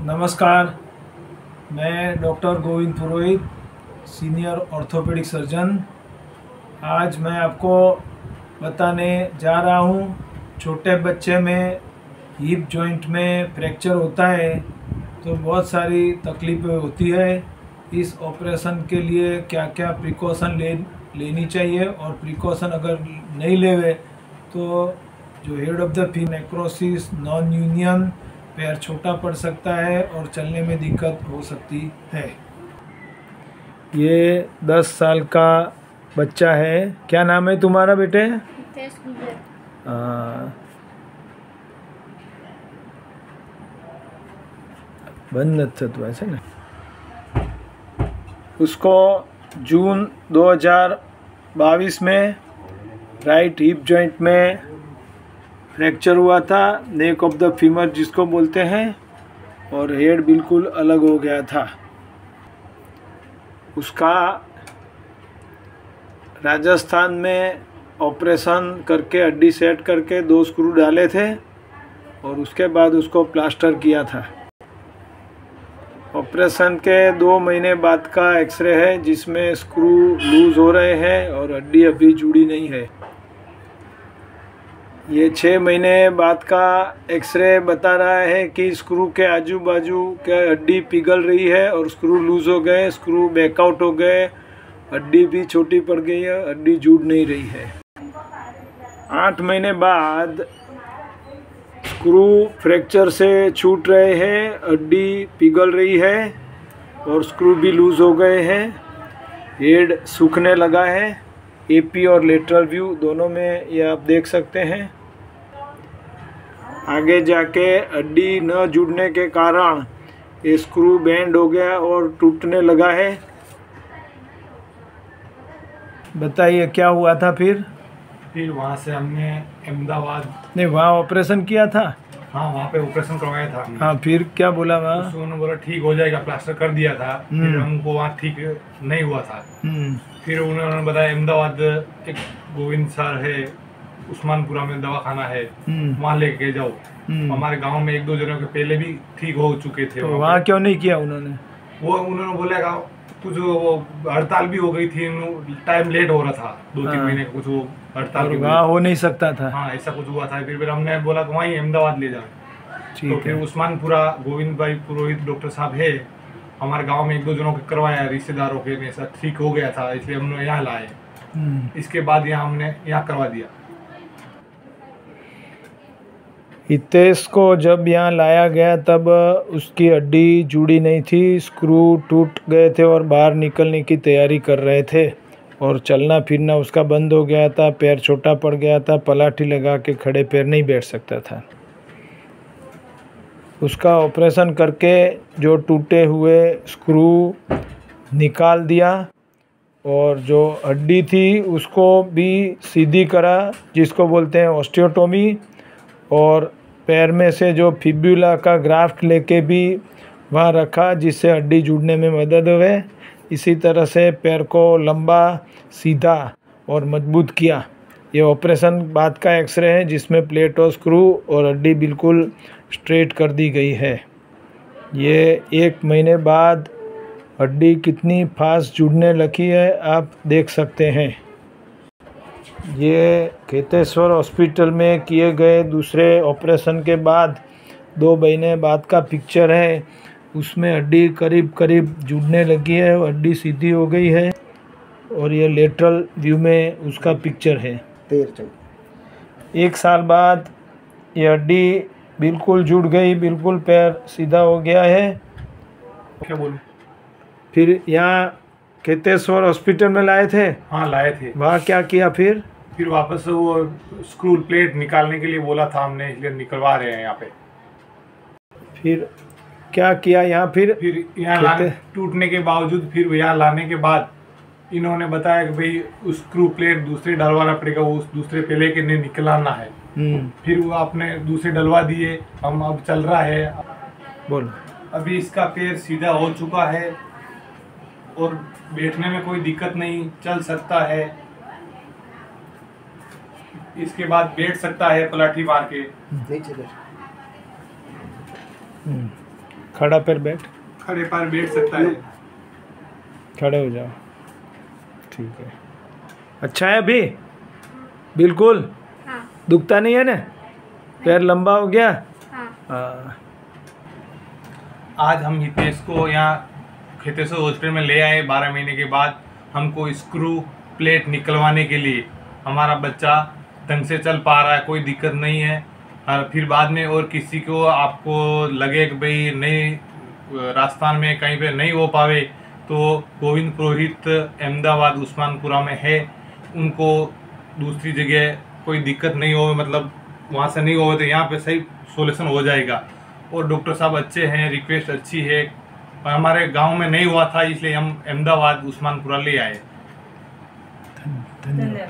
नमस्कार, मैं डॉक्टर गोविंद पुरोहित, senior orthopaedic surgeon. आज मैं आपको बताने जा रहा हूँ, छोटे बच्चे में हिप जॉइंट में फ्रैक्चर होता है तो बहुत सारी तकलीफ़ें होती है। इस ऑपरेशन के लिए क्या क्या प्रिकॉशन लेनी चाहिए और प्रिकॉशन अगर नहीं लेवे तो जो head of the feet necrosis, non union, पैर छोटा पड़ सकता है और चलने में दिक्कत हो सकती है। ये 10 साल का बच्चा है। क्या नाम है तुम्हारा बेटे? बंद तो ऐसे ना। उसको जून 2022 में राइट हिप जॉइंट में फ्रैक्चर हुआ था, नेक ऑफ द फीमर जिसको बोलते हैं, और हेड बिल्कुल अलग हो गया था। उसका राजस्थान में ऑपरेशन करके हड्डी सेट करके 2 स्क्रू डाले थे और उसके बाद उसको प्लास्टर किया था। ऑपरेशन के 2 महीने बाद का एक्सरे है जिसमें स्क्रू लूज हो रहे हैं और हड्डी अभी जुड़ी नहीं है। ये 6 महीने बाद का एक्सरे बता रहा है कि स्क्रू के आजू बाजू के हड्डी पिघल रही है और स्क्रू लूज हो गए, स्क्रू बैकआउट हो गए, हड्डी भी छोटी पड़ गई है, हड्डी जुड़ नहीं रही है। 8 महीने बाद स्क्रू फ्रैक्चर से छूट रहे हैं, हड्डी पिघल रही है और स्क्रू भी लूज हो गए हैं, हेड सूखने लगा है। एपी और लेटरल व्यू दोनों में ये आप देख सकते हैं। आगे जाके हड्डी न जुड़ने के कारण ये स्क्रू बेंड हो गया और टूटने लगा है। बताइए क्या हुआ था फिर? वहाँ से हमने अहमदाबाद नहीं, वहाँ ऑपरेशन किया था। हाँ, वहाँ पे ऑपरेशन करवाया था। हाँ, फिर क्या बोला वहाँ? उन्होंने बोला ठीक हो जाएगा, प्लास्टर कर दिया था। फिर हमको वहाँ ठीक नहीं हुआ था। फिर उन्होंने बताया अहमदाबाद एक गोविंद सर है, उस्मानपुरा में दवाखाना है, वहाँ लेके जाओ। हमारे गांव में 1-2 जनों के पहले भी ठीक हो चुके थे। तो वहाँ क्यों नहीं किया उन्होंने? उन्होंने बोला कुछ वो हड़ताल भी हो गई थी, टाइम लेट हो रहा था, 2-3 महीने कुछ वो हड़ताल वहाँ हो नहीं सकता था। हाँ, ऐसा कुछ हुआ था। फिर हमने बोला कि वहीं अहमदाबाद ले जाओ। तो फिर उस्मानपुरा गोविंद भाई पुरोहित डॉक्टर साहब है, हमारे गांव में 1-2 जनों के करवाया, रिश्तेदारों के में ऐसा ठीक हो गया था, इसलिए हमने यहाँ लाए। इसके बाद हमने यहाँ करवा दिया। हितेश को जब यहाँ लाया गया तब उसकी हड्डी जुड़ी नहीं थी, स्क्रू टूट गए थे और बाहर निकलने की तैयारी कर रहे थे और चलना फिरना उसका बंद हो गया था, पैर छोटा पड़ गया था, पलाठी लगा के खड़े पैर नहीं बैठ सकता था। उसका ऑपरेशन करके जो टूटे हुए स्क्रू निकाल दिया और जो हड्डी थी उसको भी सीधी करा, जिसको बोलते हैं ऑस्टियोटोमी, और पैर में से जो फिब्यूला का ग्राफ्ट लेके भी वहाँ रखा जिससे हड्डी जुड़ने में मदद हुए। इसी तरह से पैर को लंबा, सीधा और मजबूत किया। ये ऑपरेशन बाद का एक्सरे है जिसमें प्लेट और स्क्रू और हड्डी बिल्कुल स्ट्रेट कर दी गई है। ये 1 महीने बाद हड्डी कितनी फास्ट जुड़ने लगी है आप देख सकते हैं। ये खेतेश्वर हॉस्पिटल में किए गए दूसरे ऑपरेशन के बाद 2 महीने बाद का पिक्चर है। उसमें हड्डी करीब करीब जुड़ने लगी है, हड्डी सीधी हो गई है और ये लेटरल व्यू में उसका पिक्चर है। 1 साल बाद ये हड्डी बिल्कुल जुड़ गई, बिल्कुल पैर सीधा हो गया है। क्या बोलूं? फिर यहाँ खेतेश्वर हॉस्पिटल में लाए थे? हाँ, लाए थे। वहाँ क्या किया फिर? वापस वो स्क्रू प्लेट निकालने के लिए बोला था हमने, इसलिए निकलवा रहे हैं यहाँ पे। फिर क्या किया यहाँ? फिर यहाँ टूटने के बावजूद फिर यहाँ लाने के बाद इन्होंने बताया कि भाई उस स्क्रू प्लेट दूसरे डलवाना पड़ेगा, वो उस दूसरे पहले के नहीं निकलाना है। फिर वो आपने दूसरे डलवा दिए, हम अब चल रहा है। बोलो। अभी इसका पैर सीधा हो चुका है और बैठने में कोई दिक्कत नहीं, चल सकता है। इसके बाद बैठ सकता है पलाठी मार के। खड़ा पैर बैठ, खड़े पैर बैठ सकता है। खड़े हो जाओ, ठीक है। अच्छा है अभी बिल्कुल? हाँ। दुखता नहीं है ना? पैर लंबा हो गया? हाँ। आज हम हितेश को यहाँ खेतेश्वर हॉस्पिटल में ले आए 12 महीने के बाद। हमको स्क्रू प्लेट निकलवाने के लिए। हमारा बच्चा ढंग से चल पा रहा है, कोई दिक्कत नहीं है। फिर बाद में और किसी को आपको लगे कि भाई नहीं राजस्थान में कहीं पे नहीं हो पावे, तो गोविंद पुरोहित अहमदाबाद उस्मानपुरा में है। उनको दूसरी जगह कोई दिक्कत नहीं हो, मतलब वहाँ से नहीं हो तो यहाँ पे सही सोल्यूशन हो जाएगा। और डॉक्टर साहब अच्छे हैं, रिक्वेस्ट अच्छी है। हमारे गांव में नहीं हुआ था, इसलिए हम अहमदाबाद उस्मानपुरा ले आए।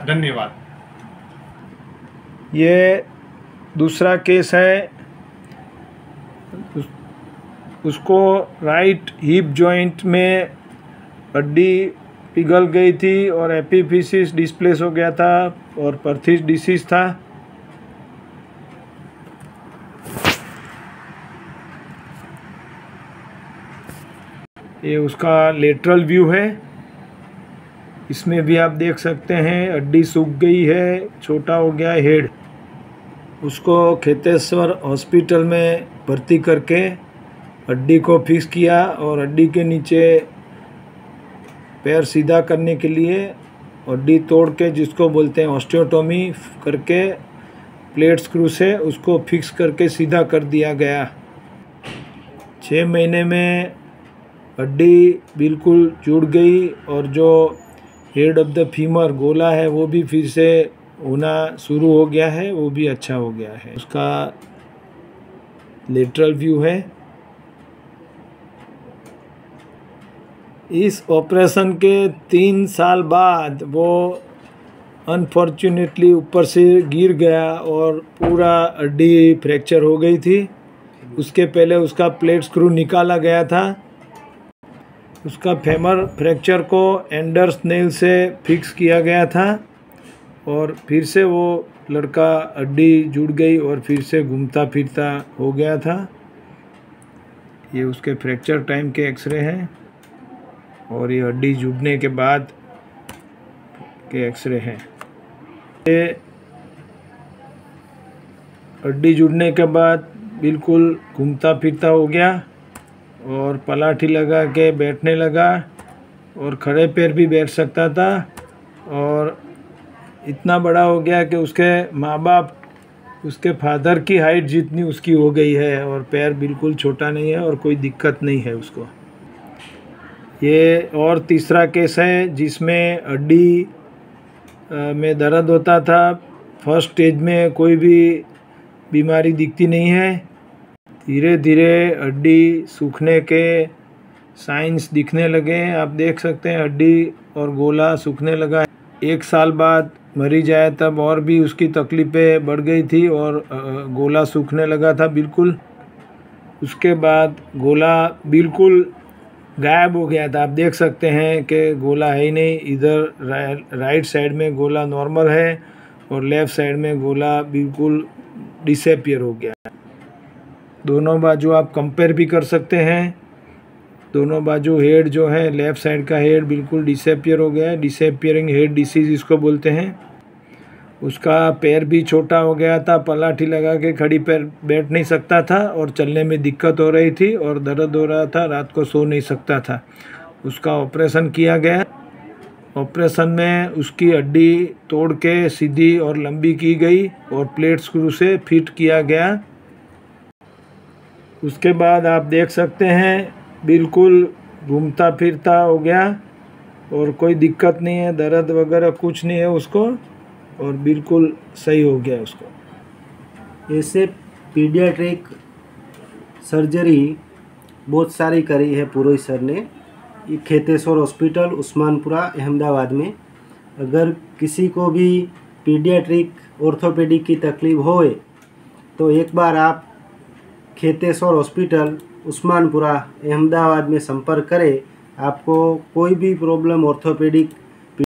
धन्यवाद। ये दूसरा केस है, उसको राइट हिप जॉइंट में हड्डी पिघल गई थी और एपिफिसिस डिस्प्लेस हो गया था और परथिस डिसीज था। ये उसका लेटरल व्यू है। इसमें भी आप देख सकते हैं हड्डी सूख गई है, छोटा हो गया हेड। उसको खेतेश्वर हॉस्पिटल में भर्ती करके हड्डी को फिक्स किया और हड्डी के नीचे पैर सीधा करने के लिए हड्डी तोड़ के, जिसको बोलते हैं ऑस्टियोटोमी करके, प्लेट स्क्रू से उसको फिक्स करके सीधा कर दिया गया। 6 महीने में हड्डी बिल्कुल जुड़ गई और जो हेड ऑफ द फीमर गोला है वो भी फिर से होना शुरू हो गया है, वो भी अच्छा हो गया है। उसका लेटरल व्यू है। इस ऑपरेशन के 3 साल बाद वो अनफॉर्चुनेटली ऊपर से गिर गया और पूरा हड्डी फ्रैक्चर हो गई थी। उसके पहले उसका प्लेट स्क्रू निकाला गया था। उसका फेमर फ्रैक्चर को एंडर्स नेल से फिक्स किया गया था और फिर से वो लड़का हड्डी जुड़ गई और फिर से घूमता फिरता हो गया था। ये उसके फ्रैक्चर टाइम के एक्सरे हैं और ये हड्डी जुड़ने के बाद के एक्सरे हैं। ये हड्डी जुड़ने के बाद बिल्कुल घूमता फिरता हो गया और पलाठी लगा के बैठने लगा और खड़े पैर भी बैठ सकता था और इतना बड़ा हो गया कि उसके माँ बाप, उसके फादर की हाइट जितनी उसकी हो गई है और पैर बिल्कुल छोटा नहीं है और कोई दिक्कत नहीं है उसको। ये और तीसरा केस है जिसमें हड्डी में दर्द होता था। फर्स्ट स्टेज में कोई भी बीमारी दिखती नहीं है। धीरे धीरे हड्डी सूखने के साइंस दिखने लगे। आप देख सकते हैं हड्डी और गोला सूखने लगा। 1 साल बाद मरीज आया तब और भी उसकी तकलीफ़ें बढ़ गई थी और गोला सूखने लगा था बिल्कुल। उसके बाद गोला बिल्कुल गायब हो गया था। आप देख सकते हैं कि गोला है ही नहीं। इधर राइट साइड में गोला नॉर्मल है और लेफ़्ट साइड में गोला बिल्कुल डिसअपीयर हो गया। दोनों बाजू आप कंपेयर भी कर सकते हैं। दोनों बाजू हेड जो है, लेफ़्ट साइड का हेड बिल्कुल डिसअपीयर हो गया है। डिसअपीयरिंग हेड डिसीज़ इसको बोलते हैं। उसका पैर भी छोटा हो गया था, पलाठी लगा के खड़ी पैर बैठ नहीं सकता था और चलने में दिक्कत हो रही थी और दर्द हो रहा था, रात को सो नहीं सकता था। उसका ऑपरेशन किया गया। ऑपरेशन में उसकी हड्डी तोड़ के सीधी और लंबी की गई और प्लेट स्क्रू से फिट किया गया। उसके बाद आप देख सकते हैं बिल्कुल घूमता फिरता हो गया और कोई दिक्कत नहीं है, दर्द वगैरह कुछ नहीं है उसको और बिल्कुल सही हो गया उसको। ऐसे पीडियाट्रिक सर्जरी बहुत सारी करी है पुरोहित सर ने खेतेश्वर हॉस्पिटल उस्मानपुरा अहमदाबाद में। अगर किसी को भी पीडियाट्रिक ऑर्थोपेडिक की तकलीफ होए तो एक बार आप खेतेश्वर हॉस्पिटल उस्मानपुरा अहमदाबाद में संपर्क करें। आपको कोई भी प्रॉब्लम ऑर्थोपेडिक